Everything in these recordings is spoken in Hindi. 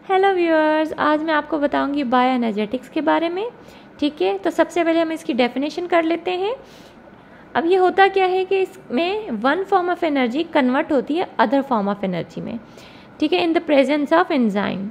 हेलो व्यूअर्स, आज मैं आपको बताऊंगी बायो एनर्जेटिक्स के बारे में। ठीक है, तो सबसे पहले हम इसकी डेफिनेशन कर लेते हैं। अब ये होता क्या है कि इसमें one form of energy convert होती है अदर फॉर्म ऑफ एनर्जी में। ठीक है, in the presence of enzyme.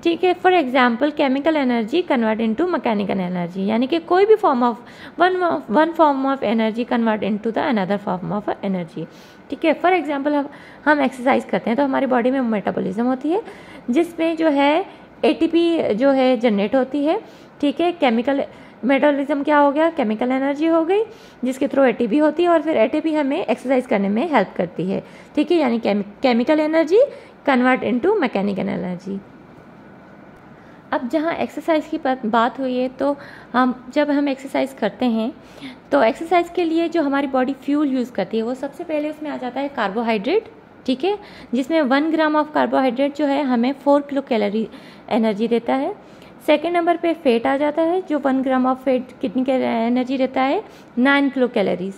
ठीक है, for example chemical energy convert into mechanical energy, यानी कि कोई भी form of one form of energy convert into the another form of energy. ठीक है, फॉर एग्जाम्पल हम एक्सरसाइज करते हैं तो हमारी बॉडी में मेटाबॉलिज्म होती है जिसमें जो है एटीपी जो है जनरेट होती है। ठीक है, केमिकल मेटाबॉलिज्म क्या हो गया, केमिकल एनर्जी हो गई जिसके थ्रू एटीपी होती है और फिर एटीपी हमें एक्सरसाइज करने में हेल्प करती है। ठीक है, यानी chemical energy convert into mechanical energy. अब जहाँ एक्सरसाइज की बात हुई है तो जब हम एक्सरसाइज करते हैं तो एक्सरसाइज के लिए जो हमारी बॉडी फ्यूल यूज़ करती है वो सबसे पहले उसमें आ जाता है कार्बोहाइड्रेट। ठीक है, जिसमें 1 ग्राम ऑफ कार्बोहाइड्रेट जो है हमें 4 किलो कैलोरी एनर्जी देता है। सेकेंड नंबर पे फैट आ जाता है, जो 1 ग्राम ऑफ फैट कितनी एनर्जी देता है, 9 किलो कैलोरीज।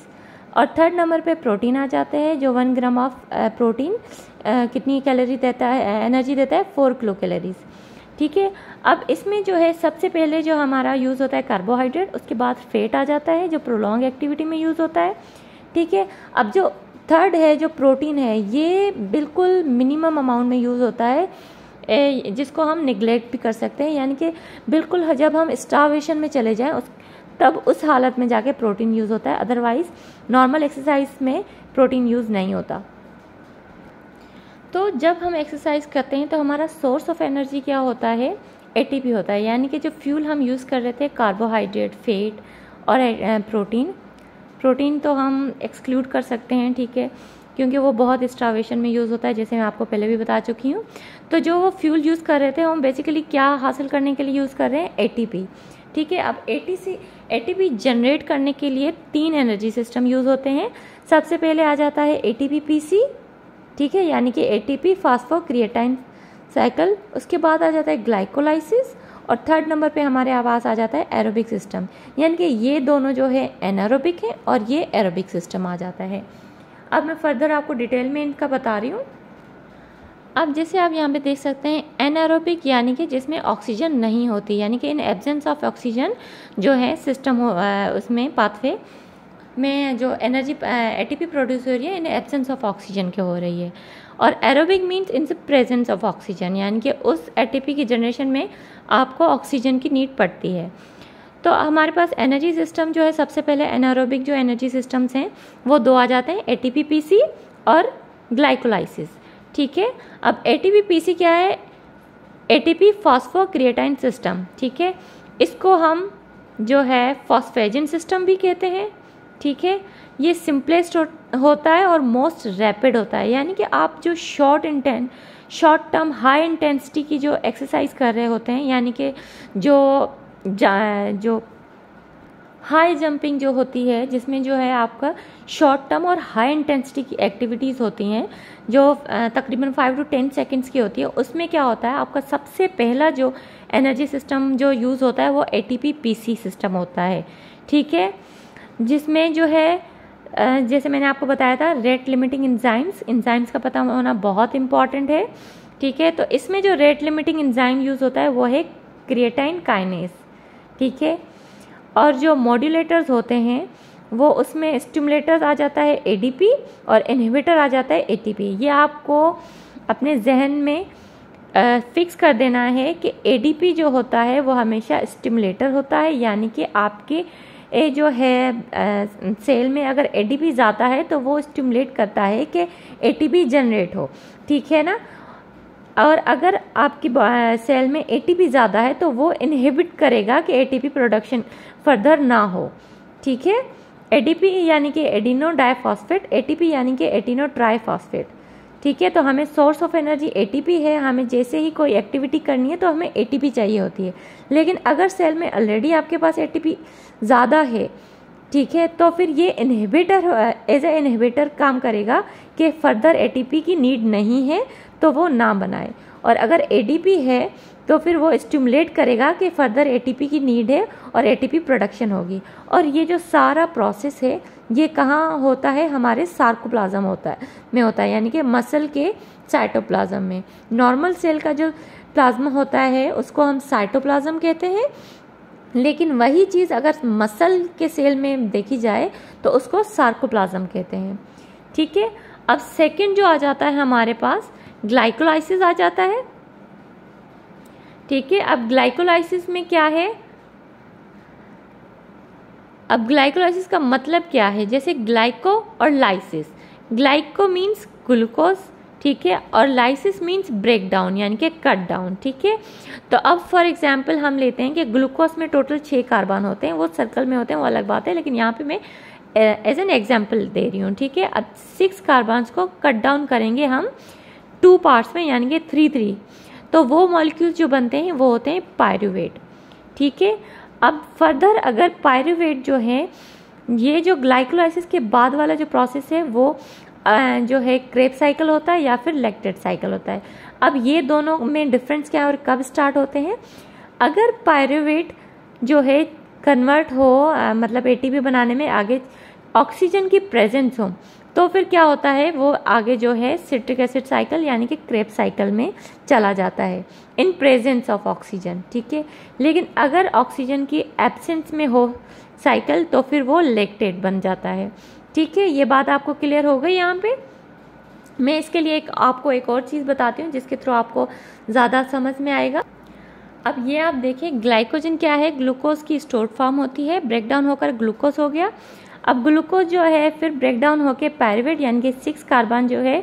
और थर्ड नंबर पे प्रोटीन आ जाते हैं, जो 1 ग्राम ऑफ प्रोटीन कितनी कैलोरी देता है, एनर्जी देता है 4 किलो कैलोरीज। ठीक है, अब इसमें जो है सबसे पहले जो हमारा यूज़ होता है कार्बोहाइड्रेट, उसके बाद फैट आ जाता है जो प्रोलॉन्ग एक्टिविटी में यूज़ होता है। ठीक है, अब जो थर्ड है जो प्रोटीन है ये बिल्कुल मिनिमम अमाउंट में यूज़ होता है जिसको हम निगलेक्ट भी कर सकते हैं, यानी कि बिल्कुल जब हम स्टार्वेशन में चले जाएं तब उस हालत में जाके प्रोटीन यूज़ होता है, अदरवाइज नॉर्मल एक्सरसाइज में प्रोटीन यूज़ नहीं होता। तो जब हम एक्सरसाइज करते हैं तो हमारा सोर्स ऑफ एनर्जी क्या होता है, एटीपी होता है, यानी कि जो फ्यूल हम यूज़ कर रहे थे कार्बोहाइड्रेट, फैट और प्रोटीन तो हम एक्सक्लूड कर सकते हैं। ठीक है, क्योंकि वो बहुत स्टार्वेशन में यूज़ होता है, जैसे मैं आपको पहले भी बता चुकी हूँ। तो जो वो फ्यूल यूज़ कर रहे थे हम बेसिकली क्या हासिल करने के लिए यूज़ कर रहे हैं, एटीपी। ठीक है, अब एटीपी जनरेट करने के लिए 3 एनर्जी सिस्टम यूज़ होते हैं। सबसे पहले आ जाता है एटीपी-पीसी। ठीक है, यानी कि एटीपी फास्फोक्रिएटाइन साइकिल। उसके बाद आ जाता है ग्लाइकोलाइसिस और थर्ड नंबर पे हमारे आवास आ जाता है एरोबिक सिस्टम, यानी कि ये दोनों जो है एनारोबिक है और ये एरोबिक सिस्टम आ जाता है। अब मैं फर्दर आपको डिटेल में इनका बता रही हूँ। अब जैसे आप यहाँ पे देख सकते हैं एनारोबिक यानी कि जिसमें ऑक्सीजन नहीं होती, यानी कि इन एब्सेंस ऑफ ऑक्सीजन जो है सिस्टम उसमें पाथवे में जो एनर्जी एटीपी प्रोड्यूस हो रही है इन एब्सेंस ऑफ ऑक्सीजन के हो रही है। और aerobic means in the presence of oxygen, यानी कि उस एटीपी की जनरेशन में आपको ऑक्सीजन की नीड पड़ती है। तो हमारे पास एनर्जी सिस्टम जो है सबसे पहले एनारोबिक जो एनर्जी सिस्टम्स हैं वो 2 आ जाते हैं, एटीपी-पीसी और ग्लाइकोलाइसिस। ठीक है, अब एटीपी-पीसी क्या है, एटीपी फॉस्फोक्रिएटाइन सिस्टम। ठीक है, इसको हम जो है फॉस्फेजिन सिस्टम भी कहते हैं। ठीक है, ये सिंपलेस्ट होता है और मोस्ट रैपिड होता है, यानी कि आप जो शॉर्ट टर्म हाई इंटेंसिटी की जो एक्सरसाइज कर रहे होते हैं, यानी कि जो हाई जंपिंग जो होती है जिसमें जो है आपका शॉर्ट टर्म और हाई इंटेंसिटी की एक्टिविटीज़ होती हैं जो तकरीबन 5 to 10 सेकेंड्स की होती है, उसमें क्या होता है आपका सबसे पहला जो एनर्जी सिस्टम जो यूज़ होता है वो एटीपी-पीसी सिस्टम होता है। ठीक है, जिसमें जो है जैसे मैंने आपको बताया था रेट लिमिटिंग एंजाइम्स का पता होना बहुत इंपॉर्टेंट है। ठीक है, तो इसमें जो रेट लिमिटिंग एंजाइम यूज़ होता है वो है क्रिएटाइन काइनेस। ठीक है, और जो मॉड्यूलेटर्स होते हैं वो उसमें स्टिमुलेटर्स आ जाता है एडीपी और इनहिबिटर आ जाता है एटीपी। ये आपको अपने जहन में फिक्स कर देना है कि एडीपी जो होता है वो हमेशा स्टिमुलेटर होता है, यानी कि आपके जो है सेल में अगर एटीपी ज़्यादा है तो वो स्टिमुलेट करता है कि एटीपी जनरेट हो। ठीक है ना, और अगर आपकी सेल में एटीपी ज़्यादा है तो वो इनहिबिट करेगा कि एटीपी प्रोडक्शन फर्दर ना हो। ठीक है, एडीपी यानी कि एडिनो डाइफॉस्फेट, एटीपी यानी कि एटिनो ट्राइफॉस्फेट। ठीक है, तो हमें सोर्स ऑफ एनर्जी एटीपी है, हमें जैसे ही कोई एक्टिविटी करनी है तो हमें एटीपी चाहिए होती है। लेकिन अगर सेल में ऑलरेडी आपके पास एटीपी ज़्यादा है, ठीक है, तो फिर ये इनहिबिटर एज ए इनहिबिटर काम करेगा कि फर्दर एटीपी की नीड नहीं है तो वो ना बनाए। और अगर एडीपी है तो फिर वो स्टिमुलेट करेगा कि फर्दर एटीपी की नीड है और एटीपी प्रोडक्शन होगी। और ये जो सारा प्रोसेस है ये कहाँ होता है, हमारे सार्कोप्लाज्म में होता है, यानी कि मसल के साइटोप्लाज्म में। नॉर्मल सेल का जो प्लाज्मा होता है उसको हम साइटोप्लाज्म कहते हैं, लेकिन वही चीज़ अगर मसल के सेल में देखी जाए तो उसको सार्कोप्लाज्म कहते हैं। ठीक है, अब सेकंड जो आ जाता है हमारे पास ग्लाइकोलाइसिस आ जाता है। ठीक है, अब ग्लाइकोलाइसिस में क्या है, अब ग्लाइकोलाइसिस का मतलब क्या है, जैसे ग्लाइको और लाइसिस। ग्लाइको मीन्स ग्लूकोज, ठीक है, और लाइसिस मीन्स ब्रेक डाउन यानी कि कट डाउन। ठीक है, तो अब फॉर एग्जांपल हम लेते हैं कि ग्लूकोज में टोटल 6 कार्बन होते हैं, वो सर्कल में होते हैं, वो अलग बात है, लेकिन यहाँ पे मैं एज एन एग्जाम्पल दे रही हूँ। ठीक है, अब 6 कार्बन्स को कट डाउन करेंगे हम 2 पार्ट्स में यानी कि 3-3, तो वो मॉलिक्यूल्स जो बनते हैं वो होते हैं पायरूवेट। ठीक है, अब फर्दर अगर पायरूवेट जो है, ये जो ग्लाइकोलाइसिस के बाद वाला जो प्रोसेस है वो जो है क्रेब्स साइकिल होता है या फिर लैक्टेट साइकिल होता है। अब ये दोनों में डिफरेंस क्या है और कब स्टार्ट होते हैं, अगर पायरूवेट जो है कन्वर्ट हो मतलब एटीपी बनाने में आगे ऑक्सीजन की प्रेजेंस हो, तो फिर क्या होता है, वो आगे जो है सिट्रिक एसिड साइकिल यानी कि क्रेब्स साइकिल में चला जाता है इन प्रेजेंस ऑफ ऑक्सीजन। ठीक है, लेकिन अगर ऑक्सीजन की एब्सेंस में हो साइकिल तो फिर वो लैक्टेट बन जाता है। ठीक है, ये बात आपको क्लियर हो गई। यहाँ पे मैं इसके लिए आपको एक और चीज़ बताती हूँ जिसके थ्रू आपको ज़्यादा समझ में आएगा। अब ये आप देखिए, ग्लाइकोजन क्या है, ग्लूकोज की स्टोर्ड फॉर्म होती है, ब्रेक डाउन होकर ग्लूकोज हो गया। अब ग्लूकोज जो है फिर ब्रेक डाउन होकर पायरूवेट यानी कि 6 कार्बन जो है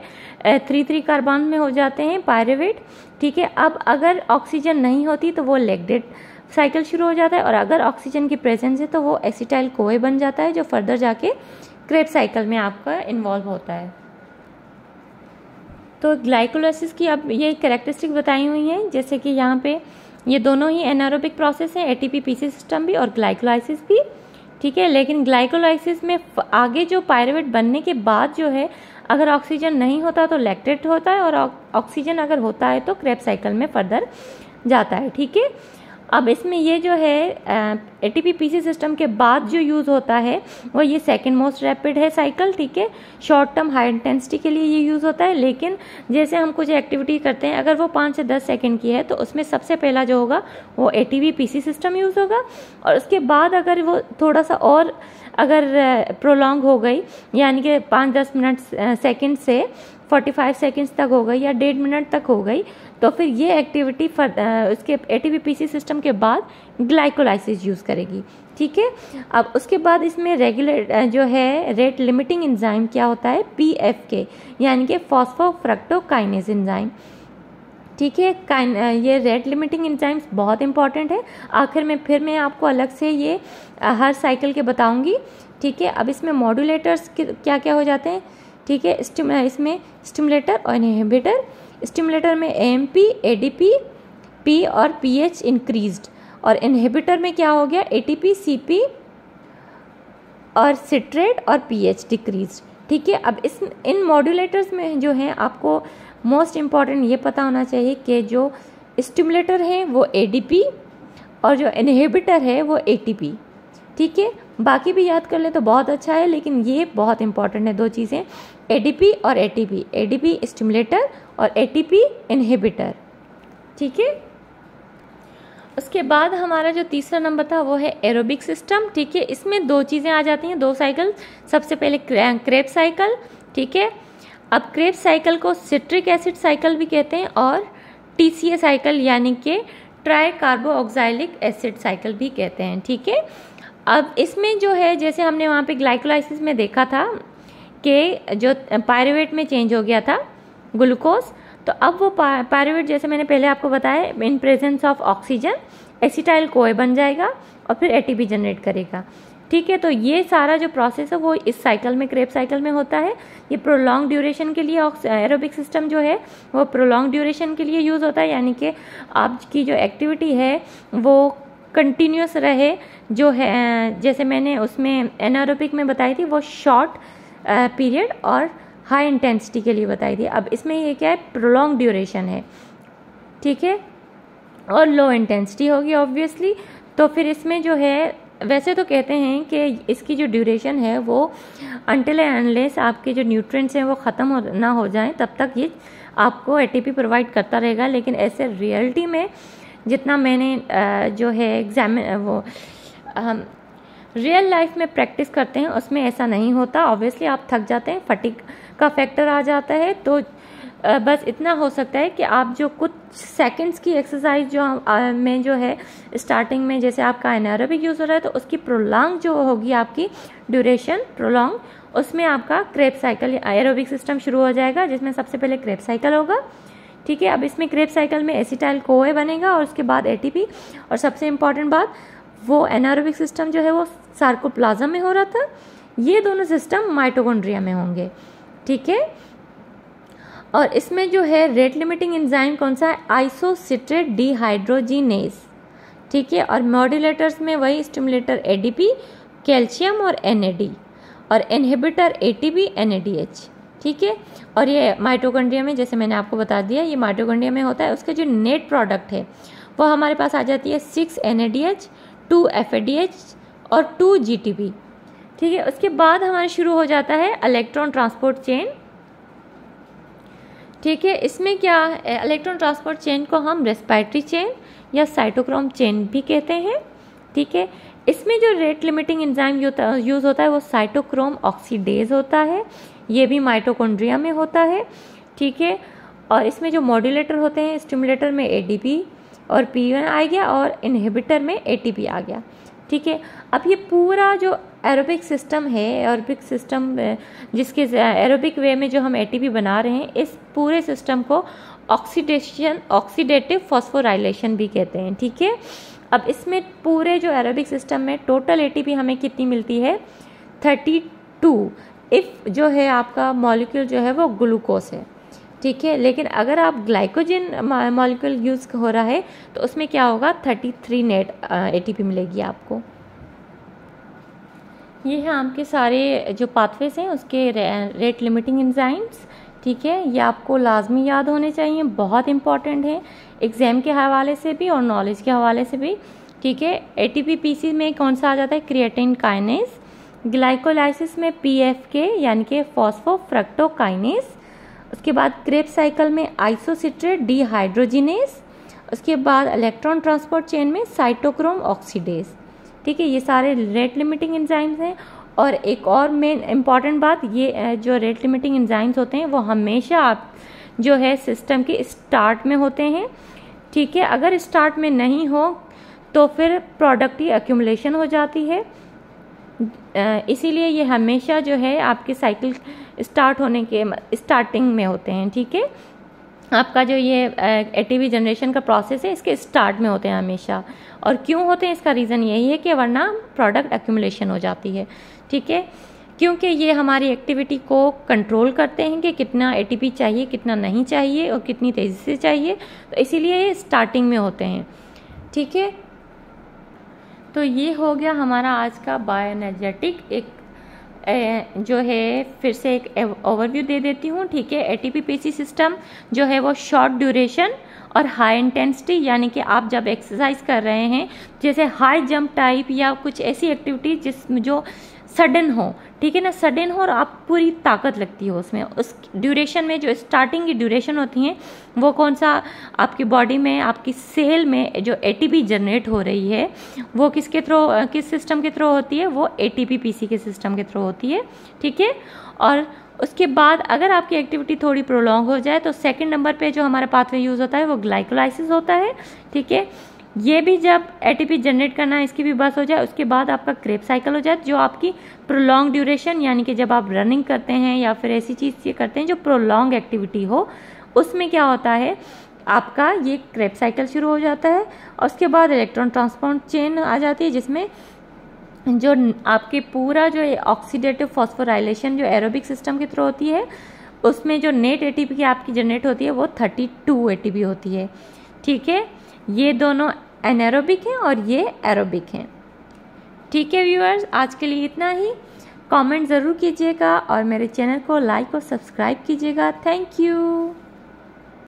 3-3 कार्बन में हो जाते हैं पायरूवेट। ठीक है, अब अगर ऑक्सीजन नहीं होती तो वो लैक्टेट साइकिल शुरू हो जाता है, और अगर ऑक्सीजन की प्रेजेंस है तो वो एसिटाइल कोए बन जाता है जो फर्दर जाके क्रेब्स साइकिल में आपका इन्वॉल्व होता है। तो ग्लाइकोलाइसिस की अब ये कैरेक्टरिस्टिक बताई हुई हैं, जैसे कि यहाँ पे ये दोनों ही एनारोबिक प्रोसेस हैं, एटीपी पीसी सिस्टम भी और ग्लाइकोलाइसिस भी। ठीक है, लेकिन ग्लाइकोलाइसिस में आगे जो पायरूवेट बनने के बाद जो है अगर ऑक्सीजन नहीं होता तो लैक्टेट होता है, और ऑक्सीजन अगर होता है तो क्रेब्स साइकिल में फर्दर जाता है। ठीक है, अब इसमें ये जो है एटीपी पीसी सिस्टम के बाद जो यूज़ होता है वो ये सेकंड मोस्ट रैपिड है साइकिल। ठीक है, शॉर्ट टर्म हाई इंटेंसिटी के लिए ये यूज़ होता है, लेकिन जैसे हम कुछ एक्टिविटी करते हैं अगर वो 5 से 10 सेकंड की है तो उसमें सबसे पहला जो होगा वो एटीपी पीसी सिस्टम यूज़ होगा, और उसके बाद अगर वो थोड़ा सा और अगर प्रोलॉन्ग हो गई यानी कि 5-10 मिनट सेकेंड से 45 सेकेंड्स तक हो गई या 1.5 मिनट तक हो गई, तो फिर ये एक्टिविटी उसके एटीपी पीसी सिस्टम के बाद ग्लाइकोलाइसिस यूज़ करेगी। ठीक है, अब उसके बाद इसमें रेगुलर जो है रेट लिमिटिंग एंजाइम क्या होता है, PFK यानी कि फॉस्फोफ्रक्टोकाइनेज एंजाइम। ठीक है, ये रेट लिमिटिंग एंजाइम्स बहुत इंपॉर्टेंट है। आखिर में फिर मैं आपको अलग से ये हर साइकिल के बताऊंगी। ठीक है, अब इसमें मॉड्यूलेटर्स क्या क्या हो जाते हैं। ठीक है, इसमें स्टिमुलेटर और इनहिबिटर। स्टिमुलेटर में AMP, ADP, P और pH इंक्रीज्ड, और इनहिबिटर में क्या हो गया, ATP, CP और सिट्रेट और pH डिक्रीज्ड। ठीक है, अब इन मॉड्यूलेटर्स में जो है आपको मोस्ट इम्पॉर्टेंट ये पता होना चाहिए कि जो स्टिमुलेटर है वो ADP और जो इनहिबिटर है वो ATP। ठीक है, बाकी भी याद कर ले तो बहुत अच्छा है, लेकिन ये बहुत इंपॉर्टेंट है 2 चीज़ें, ADP और ATP, ADP स्टिमुलेटर और ATP इनहिबिटर। ठीक है, उसके बाद हमारा जो तीसरा नंबर था वो है एरोबिक सिस्टम। ठीक है, इसमें 2 चीज़ें आ जाती हैं, 2 साइकिल। सबसे पहले क्रेब्स साइकिल। ठीक है, अब क्रेब्स साइकिल को सिट्रिक एसिड साइकिल भी कहते हैं और TCA साइकिल यानी कि ट्राई कार्बोऑक्साइलिक एसिड साइकिल भी कहते हैं। ठीक है, अब इसमें जो है जैसे हमने वहाँ पे ग्लाइकोलाइसिस में देखा था कि जो पायरूवेट में चेंज हो गया था ग्लूकोज, तो अब वो पायरूवेट जैसे मैंने पहले आपको बताया in presence of oxygen acetyl CoA बन जाएगा और फिर ATP जनरेट करेगा। ठीक है, तो ये सारा जो प्रोसेस है वो इस साइकिल में क्रेब्स साइकिल में होता है। ये प्रोलॉन्ग ड्यूरेशन के लिए एरोबिक सिस्टम जो है वो प्रोलॉन्ग ड्यूरेशन के लिए यूज़ होता है, यानी कि आपकी जो एक्टिविटी है वो कंटिन्यूस रहे। जो है जैसे मैंने उसमें एनारोबिक में बताई थी वो शॉर्ट पीरियड और हाई इंटेंसिटी के लिए बताई थी। अब इसमें ये क्या है, प्रोलॉन्ग ड्यूरेशन है। ठीक है, और लो इंटेंसिटी होगी ऑब्वियसली। तो फिर इसमें जो है, वैसे तो कहते हैं कि इसकी जो ड्यूरेशन है वो अनटिल एंड अनलेस आपके जो न्यूट्रिएंट्स हैं वो ख़त्म ना हो जाएं तब तक ये आपको एटीपी प्रोवाइड करता रहेगा। लेकिन ऐसे रियलिटी में जितना मैंने जो है वो रियल लाइफ में प्रैक्टिस करते हैं उसमें ऐसा नहीं होता। ऑब्वियसली आप थक जाते हैं, फटीग का फैक्टर आ जाता है। तो बस इतना हो सकता है कि आप जो कुछ सेकंड्स की एक्सरसाइज जो में जो है स्टार्टिंग में जैसे आपका एनारोबिक यूज़ हो रहा है तो उसकी प्रोलॉन्ग जो होगी आपकी ड्यूरेशन प्रोलॉन्ग, उसमें आपका क्रेब साइकिल एरोबिक सिस्टम शुरू हो जाएगा, जिसमें सबसे पहले क्रेब साइकिल होगा। ठीक है, अब इसमें क्रेब साइकिल में एसिटाइल कोए बनेगा और उसके बाद एटीपी, और सबसे इम्पॉर्टेंट बात वो एनारोबिक सिस्टम जो है वो सार्कोप्लाज्म में हो रहा था, ये दोनों सिस्टम माइटोकॉन्ड्रिया में होंगे। ठीक है, और इसमें जो है रेट लिमिटिंग एंजाइम कौन सा है, आइसोसिट्रेट डिहाइड्रोजिनेज। ठीक है, और मॉड्यूलेटर्स में वही स्टिमुलेटर एडीपी, कैल्शियम और एनएडी, और इनहिबिटर एटीपी एनएडीएच। ठीक है, और ये माइटोकॉन्ड्रिया में जैसे मैंने आपको बता दिया ये माइटोकॉन्ड्रिया में होता है। उसका जो नेट प्रोडक्ट है वो हमारे पास आ जाती है 6 NADH, 2 FADH और 2 GTP। ठीक है, उसके बाद हमारा शुरू हो जाता है इलेक्ट्रॉन ट्रांसपोर्ट चेन। ठीक है, इसमें क्या है, इलेक्ट्रॉन ट्रांसपोर्ट चेन को हम रेस्पिरेटरी चेन या साइटोक्रोम चेन भी कहते हैं। ठीक है, इसमें जो रेट लिमिटिंग एंजाइम यूज़ होता है वो साइटोक्रोम ऑक्सीडेज होता है, ये भी माइटोकॉन्ड्रिया में होता है। ठीक है, और इसमें जो मॉड्यूलेटर होते हैं, स्टिमुलेटर में एडीपी और P1 आ गया और इनहिबिटर में एटीपी आ गया। ठीक है, अब ये पूरा जो एरोबिक सिस्टम है, एरोबिक सिस्टम जिसके एरोबिक वे में जो हम एटीपी बना रहे हैं, इस पूरे सिस्टम को ऑक्सीडेटिव फॉस्फोराइलेशन भी कहते हैं। ठीक है, अब इसमें पूरे जो एरोबिक सिस्टम में टोटल एटीपी हमें कितनी मिलती है, 32 इफ़ जो है आपका मॉलिक्यूल जो है वो ग्लूकोज है। ठीक है, लेकिन अगर आप ग्लाइकोजन मॉलिक्यूल यूज़ हो रहा है तो उसमें क्या होगा, 33 नेट एटीपी मिलेगी आपको। ये हैं आपके सारे जो पाथवेज हैं उसके रेट लिमिटिंग एंजाइम्स। ठीक है, ये आपको लाजमी याद होने चाहिए, बहुत इंपॉर्टेंट है एग्जाम के हवाले से भी और नॉलेज के हवाले से भी। ठीक है, एटीपी पीसी में कौन सा आ जाता है, क्रिएटिन काइनेज। ग्लाइकोलाइसिस में PFK यानी कि फॉस्फोफ्रक्टोकाइनेज। उसके बाद क्रेब साइकिल में आइसोसिट्रेट डिहाइड्रोजिनेज। उसके बाद इलेक्ट्रॉन ट्रांसपोर्ट चेन में साइटोक्रोम ऑक्सीडेज। ठीक है, ये सारे रेट लिमिटिंग एंजाइम्स हैं। और एक और मेन इम्पॉर्टेंट बात, ये जो रेट लिमिटिंग एंजाइम्स होते हैं वो हमेशा आप जो है सिस्टम के स्टार्ट में होते हैं। ठीक है, अगर स्टार्ट में नहीं हो तो फिर प्रोडक्ट की एक्यूमुलेशन हो जाती है, इसीलिए ये हमेशा जो है आपके साइकिल स्टार्ट होने के स्टार्टिंग में होते हैं। ठीक है, आपका जो ये एटीपी जनरेशन का प्रोसेस है इसके स्टार्ट में होते हैं हमेशा। और क्यों होते हैं, इसका रीज़न यही है कि वरना प्रोडक्ट एक्यूमुलेशन हो जाती है। ठीक है, क्योंकि ये हमारी एक्टिविटी को कंट्रोल करते हैं कि कितना एटीपी चाहिए, कितना नहीं चाहिए और कितनी तेज़ी से चाहिए, तो इसीलिए ये स्टार्टिंग में होते हैं। ठीक है, तो ये हो गया हमारा आज का बायोएनर्जेटिक एक जो है, फिर से एक ओवरव्यू दे देती हूँ। ठीक है, एटीपी पीसी सिस्टम जो है वो शॉर्ट ड्यूरेशन और हाई इंटेंसिटी, यानी कि आप जब एक्सरसाइज कर रहे हैं जैसे हाई जंप टाइप या कुछ ऐसी एक्टिविटी जिसमें जो सडन हो, ठीक है ना, सडन हो और आप पूरी ताकत लगती हो उसमें, उस ड्यूरेशन में जो स्टार्टिंग की ड्यूरेशन होती है वो कौन सा, आपकी बॉडी में आपकी सेल में जो एटीपी जनरेट हो रही है वो किसके थ्रू, किस सिस्टम के थ्रू होती है, वो एटीपी पीसी के सिस्टम के थ्रू होती है। ठीक है, और उसके बाद अगर आपकी एक्टिविटी थोड़ी प्रोलॉन्ग हो जाए तो सेकंड नंबर पे जो हमारा पाथवे यूज़ होता है वो ग्लाइकोलाइसिस होता है। ठीक है, ये भी जब एटीपी जनरेट करना है इसकी भी बस हो जाए, उसके बाद आपका क्रेब साइकिल हो जाए जो आपकी प्रोलॉन्ग ड्यूरेशन, यानी कि जब आप रनिंग करते हैं या फिर ऐसी चीज़ करते हैं जो प्रोलॉन्ग एक्टिविटी हो, उसमें क्या होता है आपका ये क्रेब साइकिल शुरू हो जाता है। और उसके बाद इलेक्ट्रॉन ट्रांसपोर्ट चेन आ जाती है जिसमें जो आपके पूरा जो ऑक्सीडेटिव फॉस्फोराइलेशन जो एरोबिक सिस्टम के थ्रू होती है उसमें जो नेट एटीपी की आपकी जनरेट होती है वो 32 एटीपी होती है। ठीक है, ये दोनों एनारोबिक हैं और ये एरोबिक हैं। ठीक है व्यूअर्स, आज के लिए इतना ही। कमेंट ज़रूर कीजिएगा और मेरे चैनल को लाइक और सब्सक्राइब कीजिएगा। Thank you.